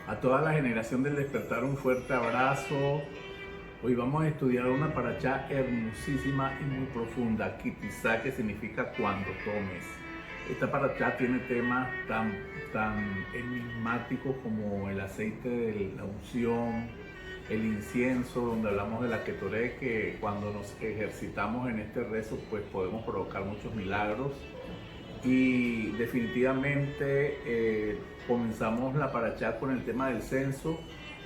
A toda la generación del despertar un fuerte abrazo. Hoy vamos a estudiar una parachá hermosísima y muy profunda, Kitizá, que significa cuando tomes. Esta parachá tiene temas tan enigmáticos como el aceite de la unción, el incienso, donde hablamos de la Ketoré, que cuando nos ejercitamos en este rezo pues podemos provocar muchos milagros. Y definitivamente comenzamos la parachá con el tema del censo,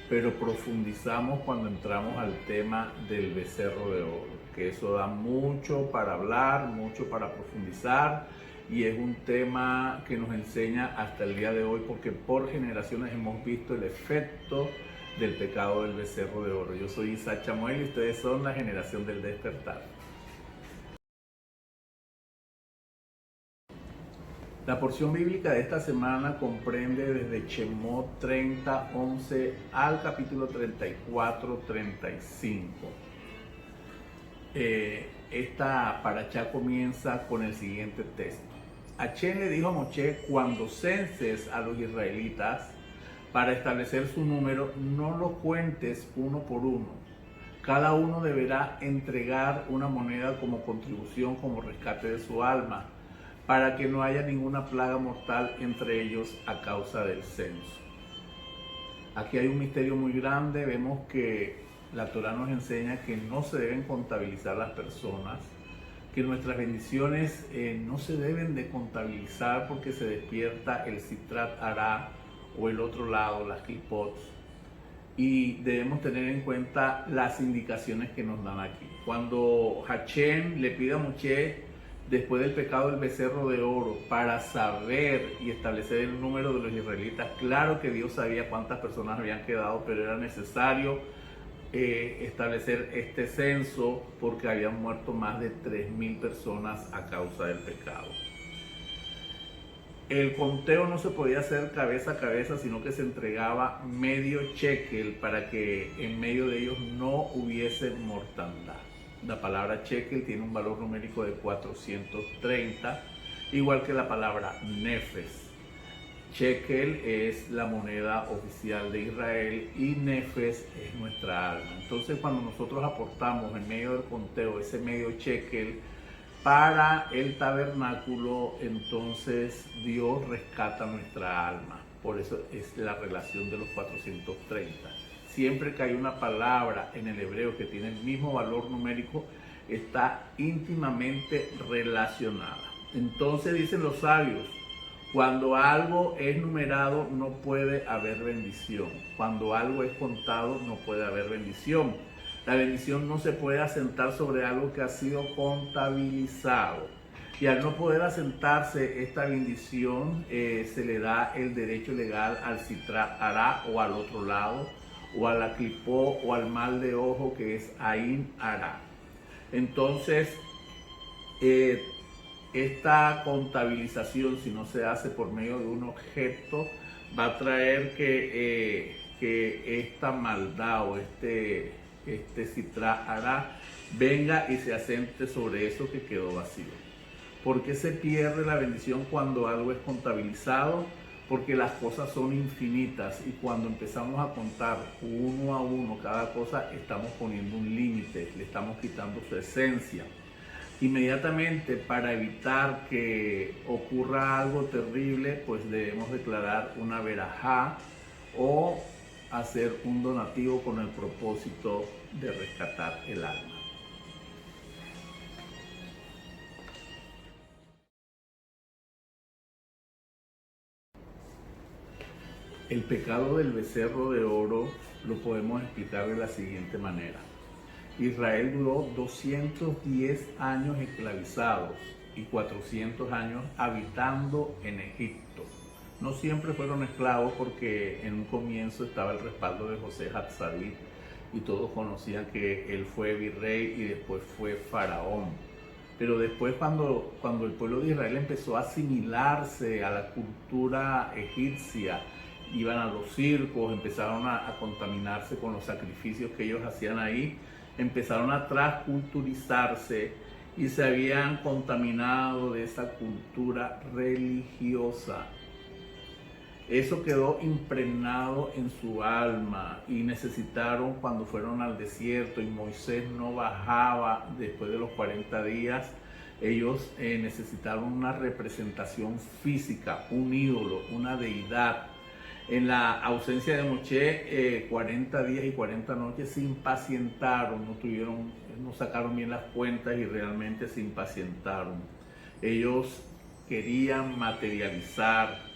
pero profundizamos cuando entramos al tema del becerro de oro, que eso da mucho para hablar, mucho para profundizar, y es un tema que nos enseña hasta el día de hoy, porque por generaciones hemos visto el efecto del pecado del becerro de oro. Yo soy Isaac Chamuel y ustedes son la generación del despertar. La porción bíblica de esta semana comprende desde Shemot 30, 11 al capítulo 34, 35. Esta parachá comienza con el siguiente texto. Hashem le dijo a Moshe: cuando censes a los israelitas para establecer su número, no lo cuentes uno por uno. Cada uno deberá entregar una moneda como contribución, como rescate de su alma, para que no haya ninguna plaga mortal entre ellos a causa del censo. Aquí hay un misterio muy grande. Vemos que la Torah nos enseña que no se deben contabilizar las personas, que nuestras bendiciones no se deben de contabilizar porque se despierta el Sitrat Hará o el otro lado, las Klipot, y debemos tener en cuenta las indicaciones que nos dan aquí. Cuando Hashem le pide a Moshe, después del pecado del becerro de oro, para saber y establecer el número de los israelitas, claro que Dios sabía cuántas personas habían quedado, pero era necesario establecer este censo porque habían muerto más de 3.000 personas a causa del pecado. El conteo no se podía hacer cabeza a cabeza, sino que se entregaba medio shekel para que en medio de ellos no hubiese mortandad. La palabra shekel tiene un valor numérico de 430, igual que la palabra nefes. Shekel es la moneda oficial de Israel y nefes es nuestra alma. Entonces, cuando nosotros aportamos en medio del conteo ese medio shekel para el tabernáculo, entonces Dios rescata nuestra alma. Por eso es la relación de los 430. Siempre que hay una palabra en el hebreo que tiene el mismo valor numérico, está íntimamente relacionada. Entonces dicen los sabios: cuando algo es numerado no puede haber bendición. Cuando algo es contado no puede haber bendición. La bendición no se puede asentar sobre algo que ha sido contabilizado. Y al no poder asentarse esta bendición, se le da el derecho legal al Sitrat Hará o al otro lado, o a la Klipó o al mal de ojo, que es Ain Hará. Entonces, esta contabilización, si no se hace por medio de un objeto, va a traer que esta maldad o este Sitrat Hará venga y se asente sobre eso que quedó vacío. ¿Por qué se pierde la bendición cuando algo es contabilizado? Porque las cosas son infinitas y cuando empezamos a contar uno a uno cada cosa, estamos poniendo un límite, le estamos quitando su esencia. Inmediatamente, para evitar que ocurra algo terrible, pues debemos declarar una verajá o hacer un donativo con el propósito de rescatar el alma. El pecado del becerro de oro lo podemos explicar de la siguiente manera. Israel duró 210 años esclavizados y 400 años habitando en Egipto. No siempre fueron esclavos, porque en un comienzo estaba el respaldo de José Hatzarit y todos conocían que él fue virrey y después fue faraón. Pero después, cuando el pueblo de Israel empezó a asimilarse a la cultura egipcia, iban a los circos, empezaron a contaminarse con los sacrificios que ellos hacían ahí, empezaron a transculturizarse y se habían contaminado de esa cultura religiosa. Eso quedó impregnado en su alma y necesitaron, cuando fueron al desierto y Moisés no bajaba después de los 40 días, ellos necesitaron una representación física, un ídolo, una deidad. En la ausencia de Moshe, 40 días y 40 noches se impacientaron, no sacaron bien las cuentas y realmente se impacientaron. Ellos querían materializar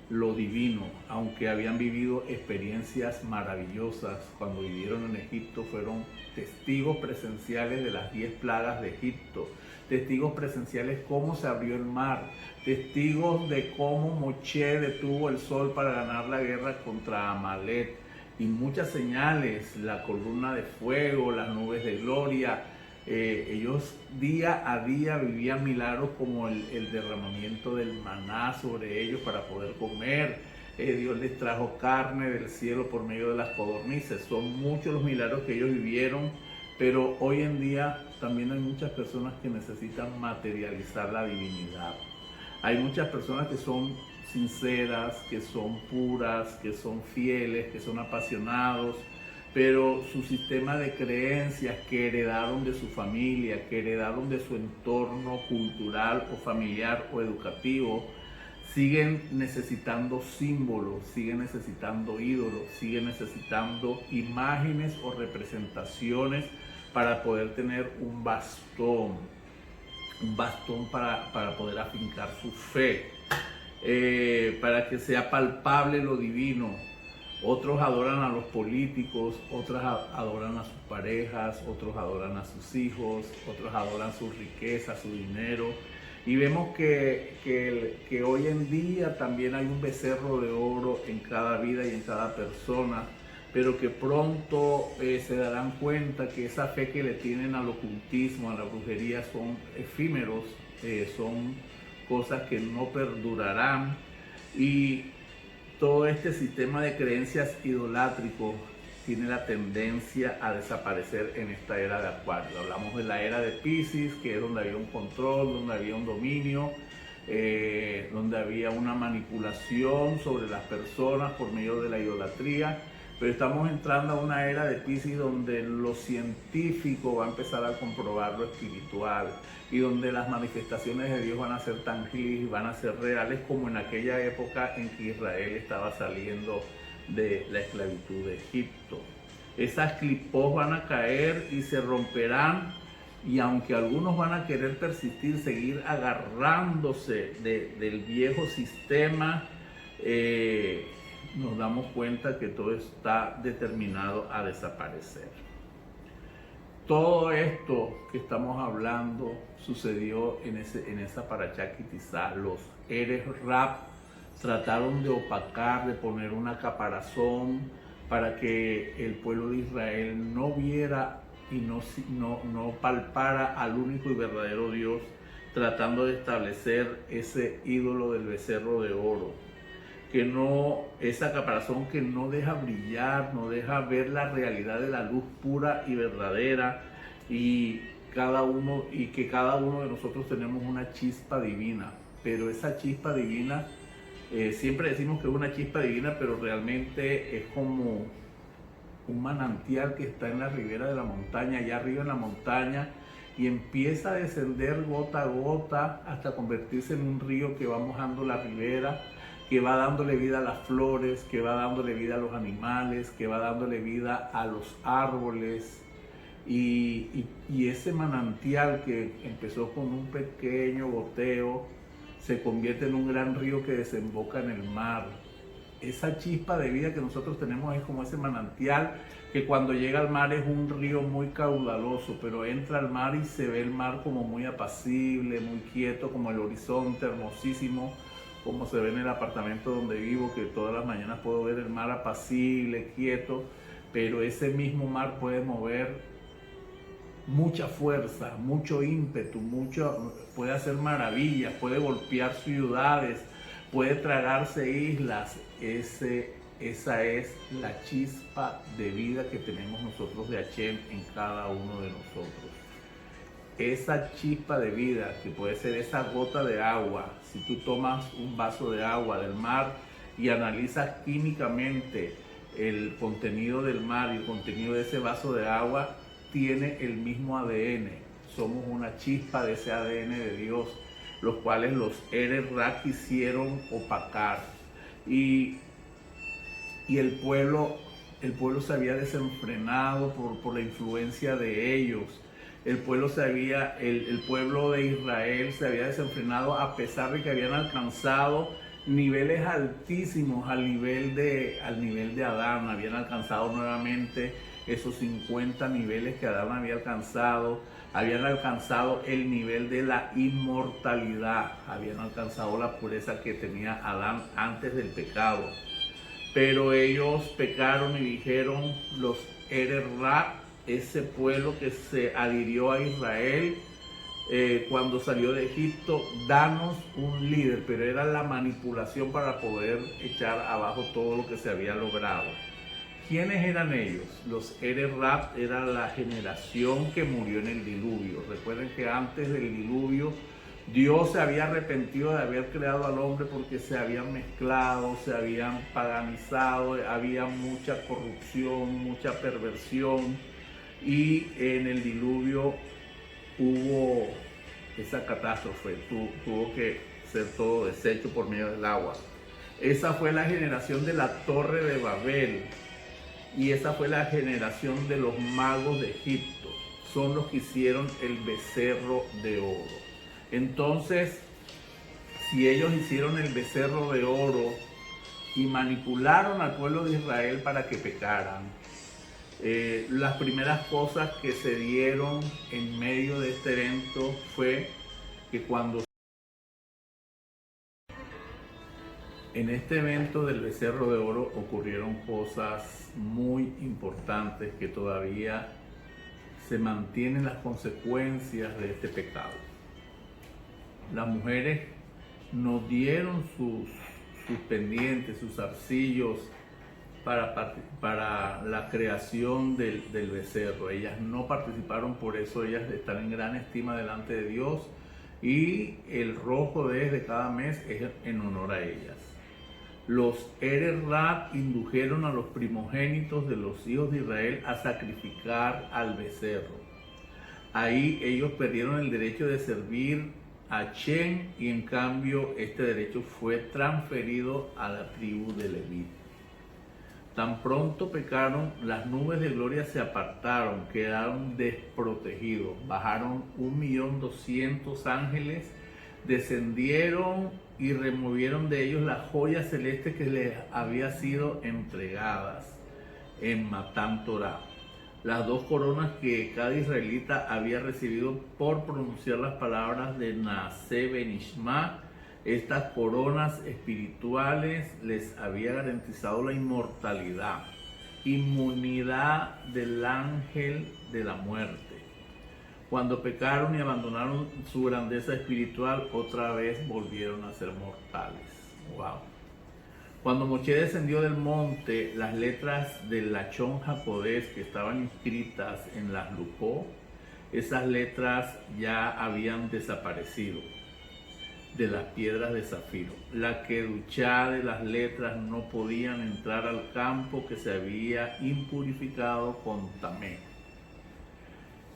lo divino, aunque habían vivido experiencias maravillosas. Cuando vivieron en Egipto fueron testigos presenciales de las 10 plagas de Egipto, testigos presenciales cómo se abrió el mar, testigos de cómo Moshe detuvo el sol para ganar la guerra contra Amalek, y muchas señales, la columna de fuego, las nubes de gloria. Ellos día a día vivían milagros como el derramamiento del maná sobre ellos para poder comer. Dios les trajo carne del cielo por medio de las codornices. Son muchos los milagros que ellos vivieron, pero hoy en día también hay muchas personas que necesitan materializar la divinidad. Hay muchas personas que son sinceras, que son puras, que son fieles, que son apasionados, pero su sistema de creencias que heredaron de su familia, que heredaron de su entorno cultural o familiar o educativo, siguen necesitando símbolos, siguen necesitando ídolos, siguen necesitando imágenes o representaciones para poder tener un bastón para poder afincar su fe, para que sea palpable lo divino. Otros adoran a los políticos, otros adoran a sus parejas, otros adoran a sus hijos, otros adoran su riqueza, su dinero. Y vemos que hoy en día también hay un becerro de oro en cada vida y en cada persona, pero que pronto se darán cuenta que esa fe que le tienen al ocultismo, a la brujería, son efímeros, son cosas que no perdurarán. Y todo este sistema de creencias idolátrico tiene la tendencia a desaparecer en esta era de Acuario. Hablamos de la era de Piscis, que es donde había un control, donde había un dominio, donde había una manipulación sobre las personas por medio de la idolatría. Pero estamos entrando a una era de Piscis donde lo científico va a empezar a comprobar lo espiritual, y donde las manifestaciones de Dios van a ser tangibles y van a ser reales, como en aquella época en que Israel estaba saliendo de la esclavitud de Egipto. Esas clipos van a caer y se romperán, y aunque algunos van a querer persistir, seguir agarrándose del viejo sistema, nos damos cuenta que todo está determinado a desaparecer. Todo esto que estamos hablando sucedió en esa parashá Ki Tisa. Los Eres Rab trataron de opacar, de poner una caparazón para que el pueblo de Israel no viera y no palpara al único y verdadero Dios, tratando de establecer ese ídolo del becerro de oro. Esa caparazón que no deja brillar, no deja ver la realidad de la luz pura y verdadera, y que cada uno de nosotros tenemos una chispa divina. Pero esa chispa divina, siempre decimos que es una chispa divina, pero realmente es como un manantial que está en la ribera de la montaña, allá arriba en la montaña, y empieza a descender gota a gota hasta convertirse en un río que va mojando la ribera, que va dándole vida a las flores, que va dándole vida a los animales, que va dándole vida a los árboles. Y ese manantial que empezó con un pequeño goteo se convierte en un gran río que desemboca en el mar. Esa chispa de vida que nosotros tenemos es como ese manantial que cuando llega al mar es un río muy caudaloso, pero entra al mar y se ve el mar como muy apacible, muy quieto, como el horizonte hermosísimo, como se ve en el apartamento donde vivo, que todas las mañanas puedo ver el mar apacible, quieto, pero ese mismo mar puede mover mucha fuerza, mucho ímpetu, puede hacer maravillas, puede golpear ciudades, puede tragarse islas. Esa es la chispa de vida que tenemos nosotros de Hashem en cada uno de nosotros. Esa chispa de vida, que puede ser esa gota de agua. Si tú tomas un vaso de agua del mar y analizas químicamente el contenido del mar y el contenido de ese vaso de agua, tiene el mismo ADN. Somos una chispa de ese ADN de Dios, los cuales los Ere-Ra quisieron opacar. Y el pueblo se había desenfrenado por la influencia de ellos. El pueblo de Israel se había desenfrenado a pesar de que habían alcanzado niveles altísimos al nivel de Adán. Habían alcanzado nuevamente esos 50 niveles que Adán había alcanzado. Habían alcanzado el nivel de la inmortalidad. Habían alcanzado la pureza que tenía Adán antes del pecado. Pero ellos pecaron y dijeron, los Ere-Ra, ese pueblo que se adhirió a Israel cuando salió de Egipto, danos un líder, pero era la manipulación para poder echar abajo todo lo que se había logrado. ¿Quiénes eran ellos? Los Ere-Ra era la generación que murió en el diluvio. Recuerden que antes del diluvio Dios se había arrepentido de haber creado al hombre porque se habían mezclado, se habían paganizado, había mucha corrupción, mucha perversión, y en el diluvio hubo esa catástrofe, tuvo que ser todo deshecho por medio del agua. Esa fue la generación de la Torre de Babel y esa fue la generación de los magos de Egipto. Son los que hicieron el becerro de oro. Entonces, si ellos hicieron el becerro de oro y manipularon al pueblo de Israel para que pecaran, las primeras cosas que se dieron en medio de este evento fue que cuando en este evento del becerro de oro ocurrieron cosas muy importantes que todavía se mantienen las consecuencias de este pecado. Las mujeres nos dieron sus pendientes, sus arcillos para la creación del becerro. Ellas no participaron, por eso ellas están en gran estima delante de Dios, y el rojo de cada mes es en honor a ellas. Los Ere-Ra indujeron a los primogénitos de los hijos de Israel a sacrificar al becerro. Ahí ellos perdieron el derecho de servir a Shem, y en cambio este derecho fue transferido a la tribu de Leví. Tan pronto pecaron, las nubes de gloria se apartaron, quedaron desprotegidos. Bajaron 1.200.000 ángeles, descendieron y removieron de ellos las joyas celestes que les había sido entregadas en Matán Torah. Las dos coronas que cada israelita había recibido por pronunciar las palabras de Naaseh Benishma. Estas coronas espirituales les había garantizado la inmortalidad, inmunidad del ángel de la muerte. Cuando pecaron y abandonaron su grandeza espiritual, otra vez volvieron a ser mortales. Wow. Cuando Moshe descendió del monte, las letras del Lachón Jacodés que estaban inscritas en las Lujot, esas letras ya habían desaparecido de las piedras de zafiro. La kedushá de las letras no podían entrar al campo que se había impurificado con tamé.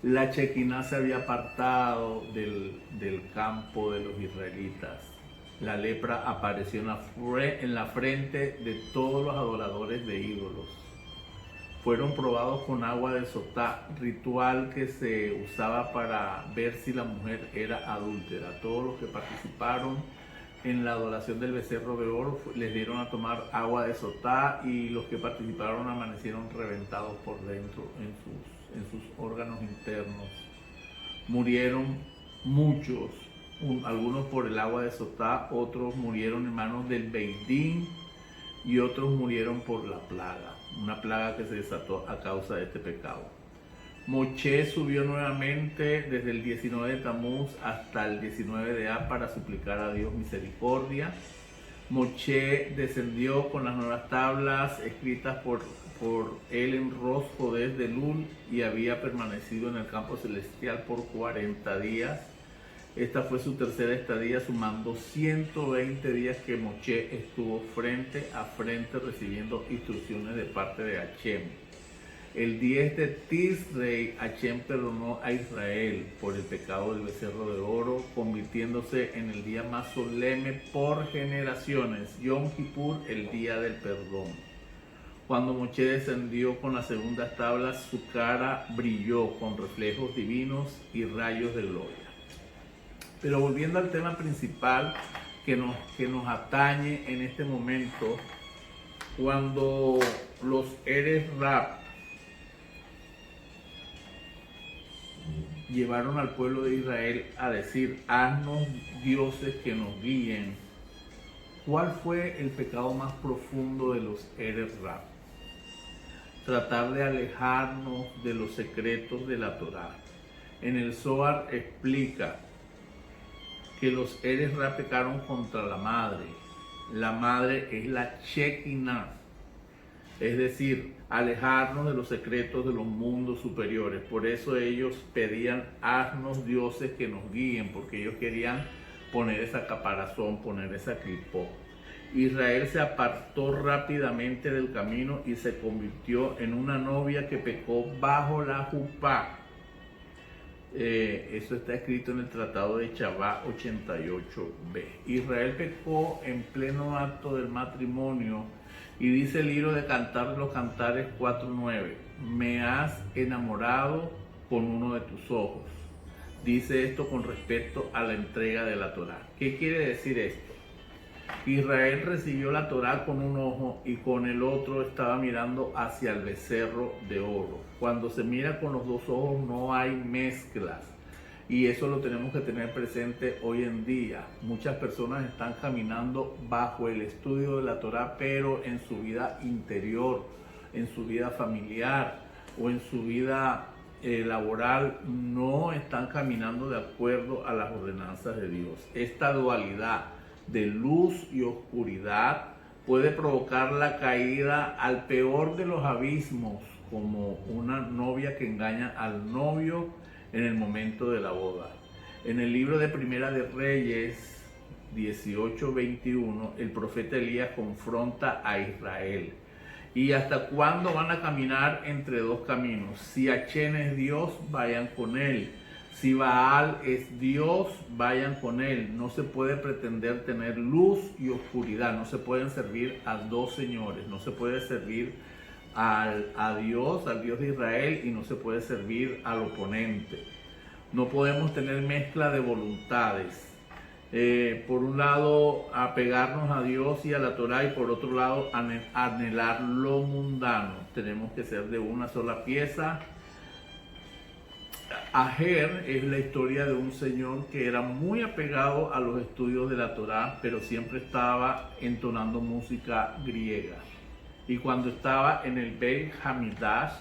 La Shekinah se había apartado del campo de los israelitas. La lepra apareció en la frente de todos los adoradores de ídolos. Fueron probados con agua de sotá, ritual que se usaba para ver si la mujer era adúltera. Todos los que participaron en la adoración del becerro de oro les dieron a tomar agua de sotá, y los que participaron amanecieron reventados por dentro en sus órganos internos. Murieron muchos, algunos por el agua de sotá, otros murieron en manos del Beidín y otros murieron por la plaga, una plaga que se desató a causa de este pecado. Moshe subió nuevamente desde el 19 de Tamuz hasta el 19 de Ab para suplicar a Dios misericordia. Moshe descendió con las nuevas tablas escritas por él en Rosh Hodesh de Elul, y había permanecido en el campo celestial por 40 días. Esta fue su tercera estadía, sumando 120 días que Moshe estuvo frente a frente recibiendo instrucciones de parte de Hashem. El 10 de Tisrei, Hashem perdonó a Israel por el pecado del becerro de oro, convirtiéndose en el día más solemne por generaciones, Yom Kippur, el día del perdón. Cuando Moshe descendió con las segundas tablas, su cara brilló con reflejos divinos y rayos de gloria. Pero volviendo al tema principal que nos atañe en este momento, cuando los Eres Rab llevaron al pueblo de Israel a decir, haznos dioses que nos guíen, ¿cuál fue el pecado más profundo de los Eres Rab? Tratar de alejarnos de los secretos de la Torá. En el Zohar explica que los Eres Rab pecaron contra la madre. La madre es la Shekinah, es decir, alejarnos de los secretos de los mundos superiores. Por eso ellos pedían, haznos dioses que nos guíen, porque ellos querían poner esa caparazón, poner esa clipó. Israel se apartó rápidamente del camino y se convirtió en una novia que pecó bajo la jupá. Eso está escrito en el Tratado de Chabá 88b. Israel pecó en pleno acto del matrimonio y dice el libro de Cantar de los Cantares 4.9, me has enamorado con uno de tus ojos. Dice esto con respecto a la entrega de la Torá. ¿Qué quiere decir esto? Israel recibió la Torá con un ojo y con el otro estaba mirando hacia el becerro de oro. Cuando se mira con los dos ojos no hay mezclas, y eso lo tenemos que tener presente hoy en día. Muchas personas están caminando bajo el estudio de la Torá, pero en su vida interior, en su vida familiar o en su vida laboral no están caminando de acuerdo a las ordenanzas de Dios. Esta dualidad de luz y oscuridad puede provocar la caída al peor de los abismos, como una novia que engaña al novio en el momento de la boda. En el libro de Primera de Reyes 18:21, el profeta Elías confronta a Israel. ¿Y hasta cuándo van a caminar entre dos caminos? Si Hashem es Dios, vayan con él. Si Baal es Dios, vayan con él. No se puede pretender tener luz y oscuridad. No se pueden servir a dos señores. No se puede servir a Dios, al Dios de Israel, y no se puede servir al oponente. No podemos tener mezcla de voluntades. Por un lado, apegarnos a Dios y a la Torá, y por otro lado, anhelar lo mundano. Tenemos que ser de una sola pieza. Ajer es la historia de un señor que era muy apegado a los estudios de la Torá, pero siempre estaba entonando música griega. Y cuando estaba en el Beit Hamidash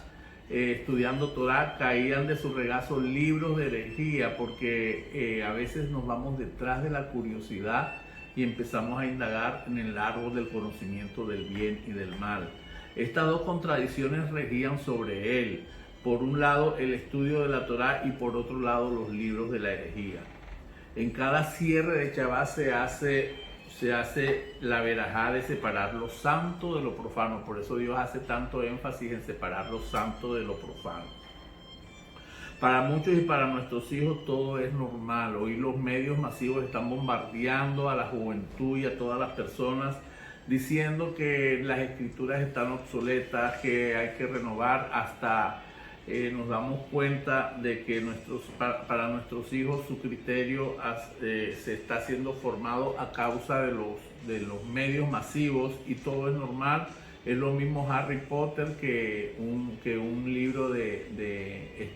estudiando Torá, caían de su regazo libros de herejía, porque a veces nos vamos detrás de la curiosidad y empezamos a indagar en el árbol del conocimiento del bien y del mal. Estas dos contradicciones regían sobre él. Por un lado el estudio de la Torá y por otro lado los libros de la herejía. En cada cierre de Shabbat se hace la verajá de separar lo santo de lo profano. Por eso Dios hace tanto énfasis en separar lo santo de lo profano. Para muchos y para nuestros hijos todo es normal. Hoy los medios masivos están bombardeando a la juventud y a todas las personas diciendo que las escrituras están obsoletas, que hay que renovar. Hasta nos damos cuenta de que para nuestros hijos su criterio se está siendo formado a causa de los medios masivos, y todo es normal. Es lo mismo Harry Potter que un libro de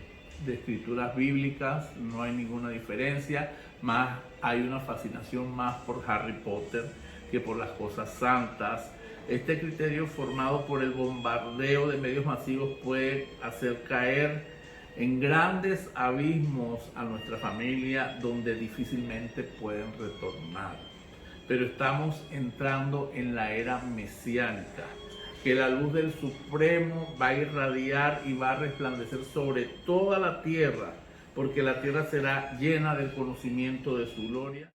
escrituras bíblicas. No hay ninguna diferencia, más hay una fascinación más por Harry Potter que por las cosas santas. Este criterio formado por el bombardeo de medios masivos puede hacer caer en grandes abismos a nuestra familia, donde difícilmente pueden retornar. Pero estamos entrando en la era mesiánica, que la luz del Supremo va a irradiar y va a resplandecer sobre toda la tierra, porque la tierra será llena del conocimiento de su gloria.